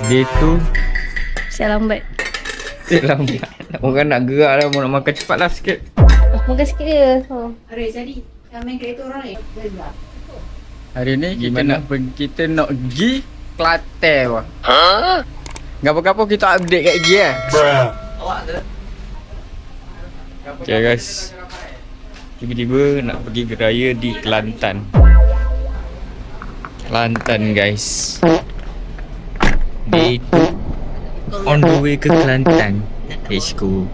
Dia tu Siap lambat. lambat. Orang nak gerak lah, mau nak makan cepat lah sikit. Makan sikit je. Hari jadi yang main kereta orang ni. Hari ni kita nak pergi Kelantan wah. Gapo-gapo kita update kat dia. Okay guys, tiba-tiba nak pergi geraya di Kelantan. Kelantan guys. Day 2 on the way ke Kelantan. Let's go.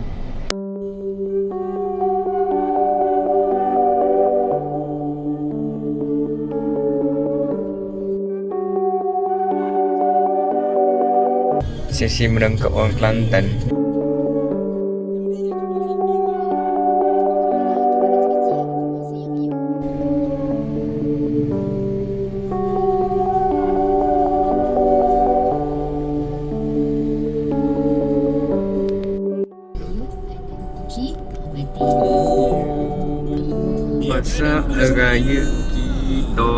Sesi merangkap orang Kelantan. Pasal raya kita.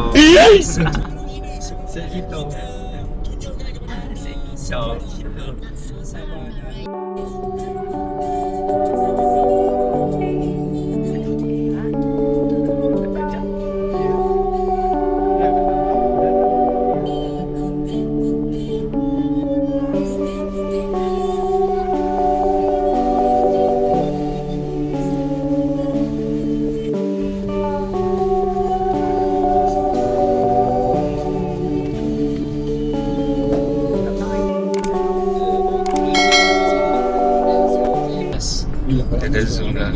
Ada zoom lah.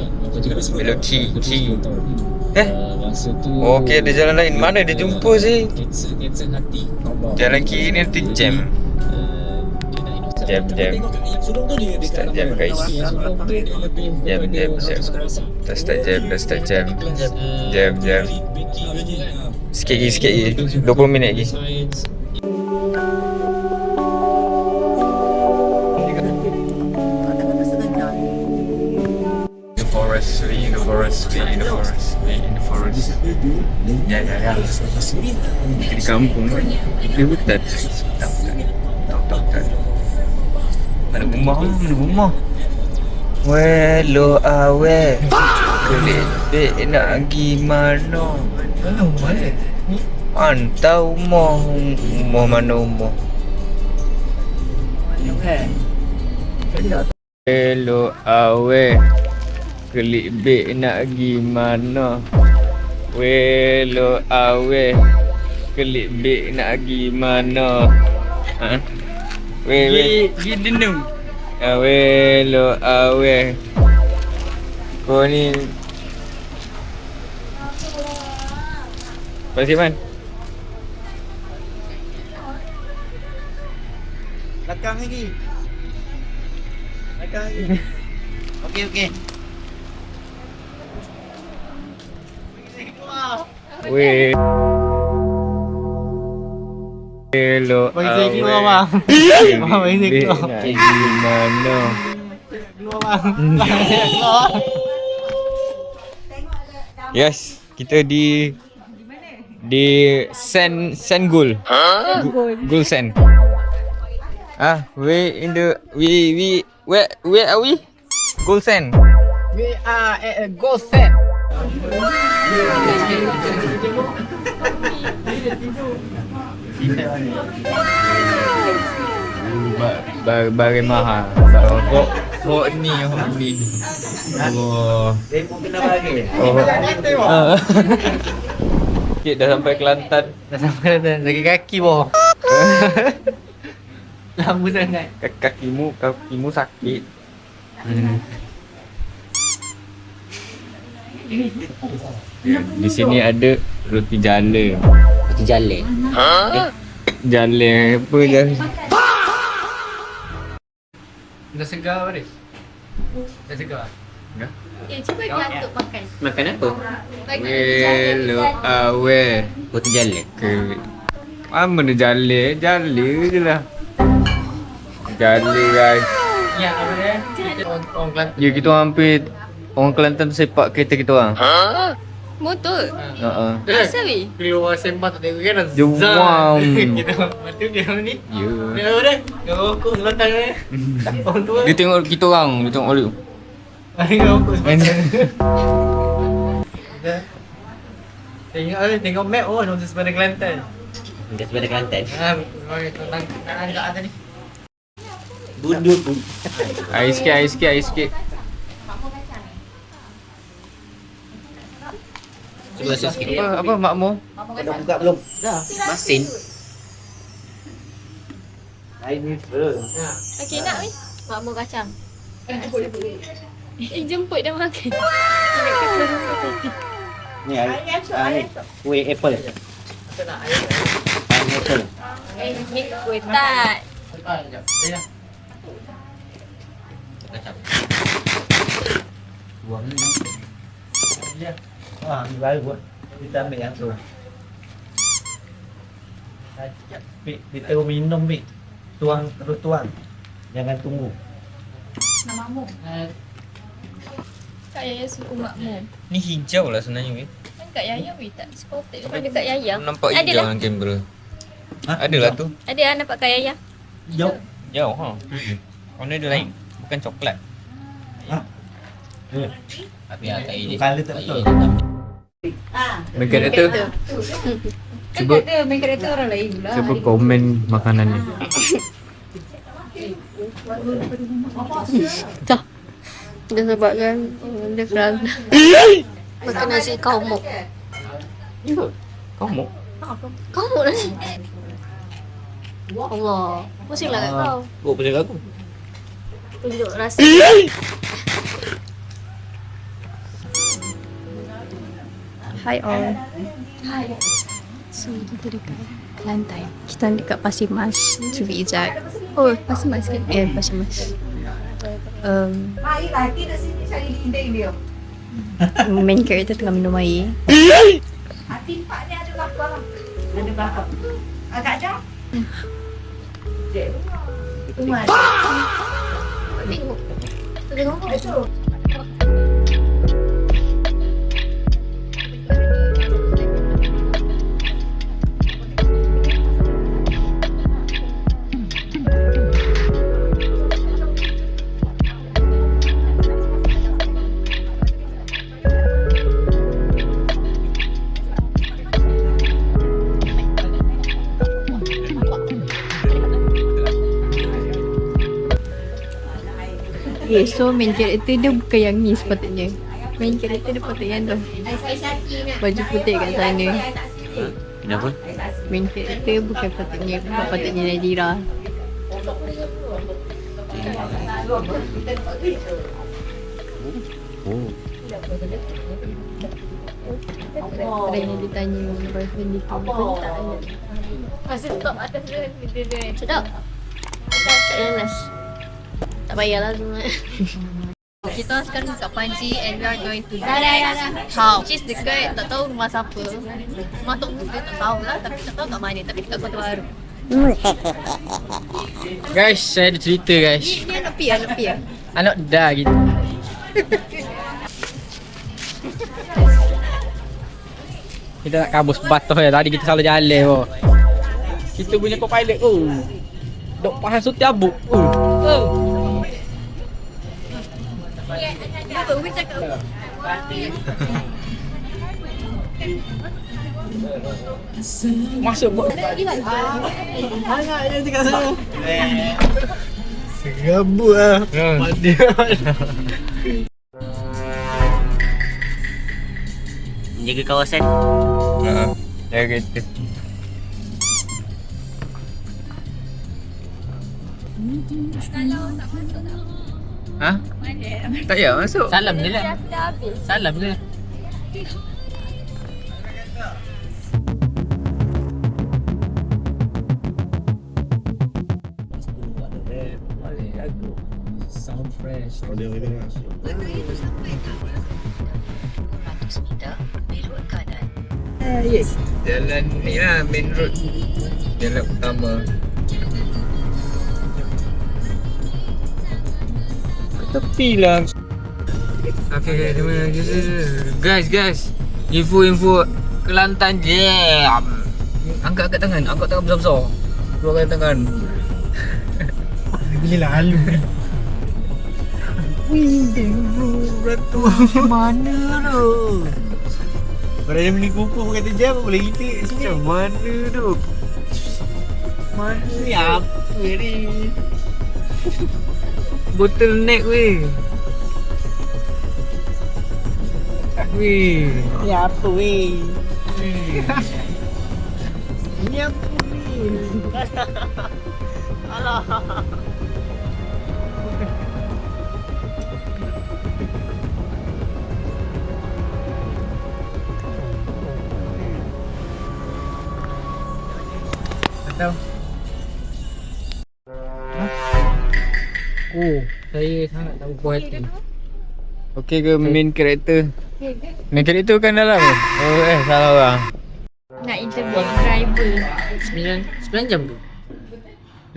Belok key. Okey, ada jalan lain. Mana dia jumpa sih? Jalan kiri ni nanti jam. Jam. Start jam guys. Jam. Dah start jam. Jam. Sikit lagi. 20 minit lagi. In the forest. Ya. Di kampung. Di hutan. Tak. Mana rumah? Welo awe. Kelik nak gimana? Antau mana umah? Welo awe. Kelik bek nak gimana? Welo awe. Kelik bek nak gimana? Ha? Gi denung. Welo awe. Kau ni Pasir Man. Belakang lagi. Okey. Weh. Hello. Bagi saya keluar bang. Bagi saya keluar. Gimana? Keluar bang. Bagi saya keluar. Yes, kita di Sand Gold. Gold Sand. Where are we? Gold Sand. We are at a ghost set. Bagai mahal. Hok ni. Oh. Kena bagi. Sikit dah sampai Kelantan. Lagi kaki boh. Lama sangat. Kakimu sakit. Di sini ada roti jala. Roti jala. Jala apa jala? Dah segar apa ni? Dah segar. Cuba jatuh makan. Makan apa? Hello awe. Roti jala. Apa ni jala? Jala je lah. Jala guys. Ya, apa dia? Orang Kelantan. Ya, kita orang hampir orang Kelantan sepak kereta kita orang. Motor. Ha. Asal weh? Keluar sembang tak tengok kan. Dia wow. Kita mati dia ni. Ya. Dia apa dia? Dia rokok belakang ni. Orang tua. Dia tengok kita orang, dia tengok Oli. Hari rokok. Tengok map Nonton Sepadan Kelantan. Dekat sebelah Kelantan. Nak angkat atas ni. Bundut pun. Air sikit. Cuba rasa sikit. Apa makmur? Dah buka belum? Dah. Masin. Lain ni Okey nak weh? Makmur kacang. Jemput dah makan. ni ni. Kuih apple. Apple. Ni kuih tart. Sekejap. Dah. Kacang. Buang ni. Ya. Ni baru buat. Kita ambil yang tu. Kita minum Mik. Tuang terus tuang. Jangan tunggu. Namamu. Kak Yaya suruh makmur. Ni hijau lah sebenarnya weh. Kan Kak Yaya weh tak spotted depan dekat Yaya. Nampak Ada hijau lah. dalam kamera. Ha? Adalah tu. Ada lah nampak Kak Yaya. Jauh. Jauh ha. Warna dia lain. Bukan coklat. Tapi atas ini. Ah. Main karakter. Kan kata main karakter orang lain pula. Cuba komen makanan ni. Tak. Dia sebabkan dia kerana makan nasi kaumuk. Kamu? Kaumuk nasi. Allah. Pusinglah kat kau. Kau pasal aku. Tunjuk rasa. Hi all. Hi. So kita dekat Kelantan. Kita dekat Pasir Mas to be exact. Oh, Pasir Mas kan? Ya, Pasir Mas. Mai lagi dah sini cari dinding dia. Main character tengah minum air. Hati pak ni ada belakang. Ada belakang. Agak jauh. Umar. Tengok. Tengok. Okay, so main character dia bukan yang ni sepatutnya. Main character dia patut yang tu. Baju putih kat sana. Kenapa? Main character bukan patutnya Nadira. Oh. Kadang-kadang dia tanya boyfriend dia tu betul tak tanya. Masa top atas dia. Sedap. Tak panas. Tak payahlah semua. Kita sekarang dekat Panji and we are going to how which is dekat tak tahu rumah siapa. Rumah Tok Mus dia tak tahu lah tapi tak tahu kat mana tapi dekat Kota Baru. Guys, saya ada cerita guys. Ni anak pia. Anak dah gitu. Kita nak kabus batuh ya. Tadi kita salah jalan oh. Kita punya co-pilot dok pahan suti abuk. Apa Umi cakap? Masuk bot. Hangat je dekat sana. Segabu ah. Mati. Menjaga kawasan. Ya gitu. Ha? Tak payah masuk. Salam je lah. Salam je. Sound fresh. Jalan ni lah main road. Jalan utama. Ke tepi lah. Okay, guys. Info Kelantan jam. Angkat tangan besar-besar. Keluarkan tangan. Bila lalu. Mana tu? Berada beli kuku kata jam boleh kita sini. Macam mana tu? Mana ni apa ni? Bottleneck weh. Weh. Ni apa weh? Ni apa ni? Alah. Tahu. Oh, saya sangat tak puas hati. Okey ke main karakter? Okay ke? Main karakter kan dalam ke? Oh salah orang. Nak interview driver. 9 jam tu.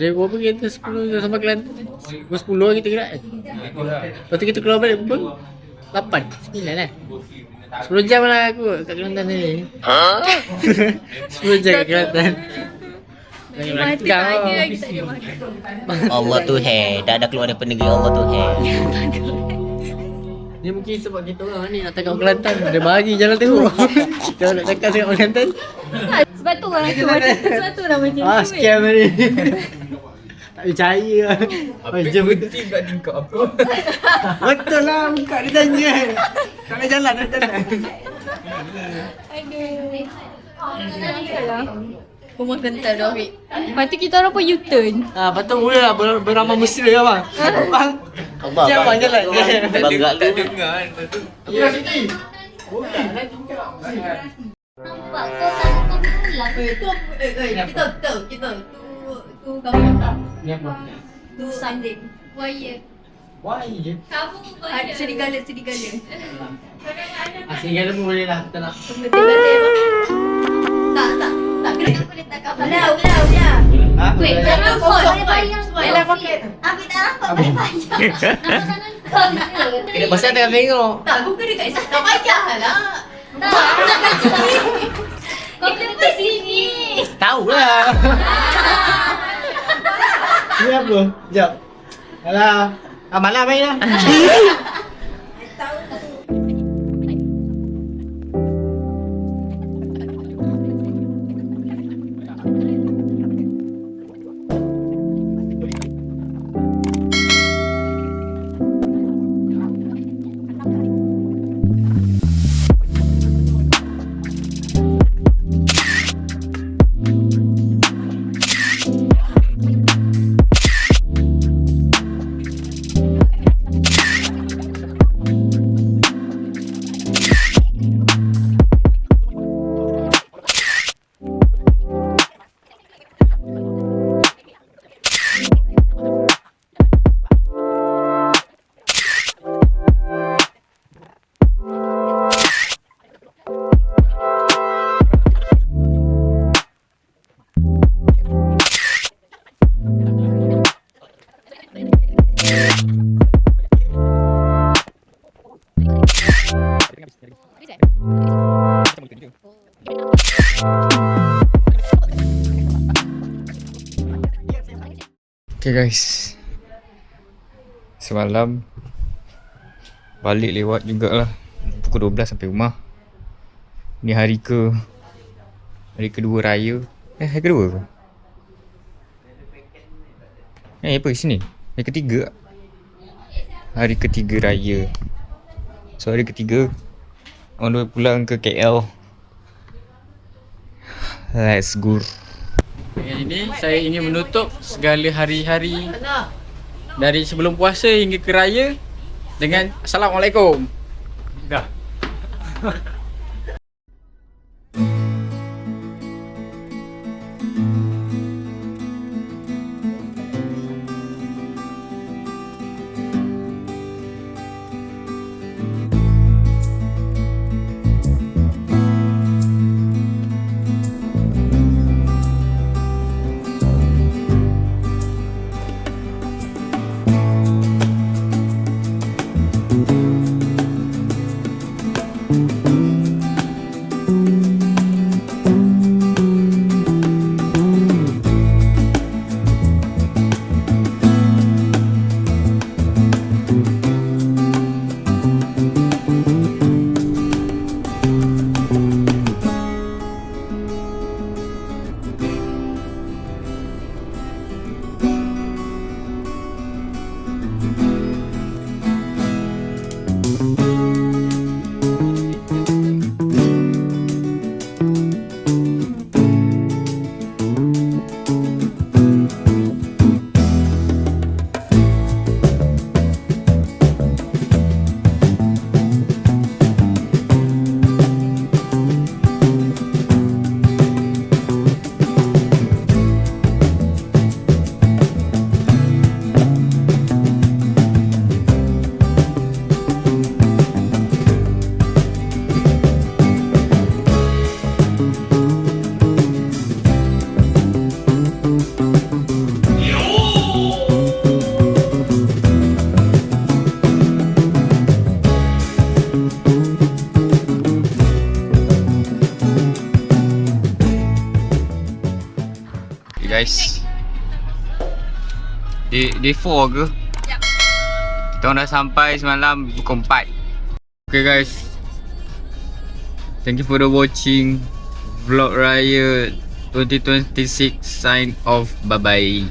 Dari berapa kita 10 jam sampai Kelantan. Pukul 10 kita gerak kan. Lepas tu kita keluar balik pukul 8, 9 lah. 10 jam lah aku kat Kelantan ni. 10 jam kat Kelantan. Mati tak ada lagi, tak ada mati. Allah tu hai. Dah keluar daripada negeri Allah tu hai. Ni mungkin sebab kita orang ni nak tengok Kelantan. Dia bagi jalan tengok. Kita nak cakap tengok Kelantan. Sebab tu lah tu macam tu. Sebab tu lah macam tu. Scam ni. Tak percaya lah. Macam berhenti pula tingkap apa? betul lah buka dia tanya. Tak nak jalan, tak jalan. Aduh. Rumah kental dah ambil. Lepas tu kita orang pun U-turn. Lepas tu mula lah beramah mesra abang. Abang. Allah. Abang jalan. Bangga lu. Dengar. Ya sini. Nampak kau tak kau pulang. Kita tu kamu tak. Ni apa? Tu Sunday. Wire. Why je? Kamu Ada serigala. Segala pun boleh lah. Kita nak. Tak kena. boleh tak kau. Udah. Ha? Wait, jangan Kosong, boleh bayar kosong. semua. Yelah, paket. Ambil tak rapat boleh bayar. Nama-nama kau je. Kena pasal tengah tengok. Tak, aku kena kat sana. Tak payah lah. Kau kena kat sini. Tahu lah. Ni apa? Sekejap. Alah. Malam main lah. Okay guys, semalam balik lewat jugalah pukul 12 sampai rumah. Ni hari kedua raya. Hari kedua ke? Apa sini? Hari ketiga. Hari ketiga raya. So hari ketiga on the way pulang ke KL. Let's go. Yang ini saya ingin menutup segala hari-hari dari sebelum puasa hingga ke raya dengan Assalamualaikum. Dah. Okay guys, day 4 ke? Yep. Kita orang dah sampai semalam pukul 4. Okay guys, thank you for the watching vlog raya 2026. Sign off, bye bye.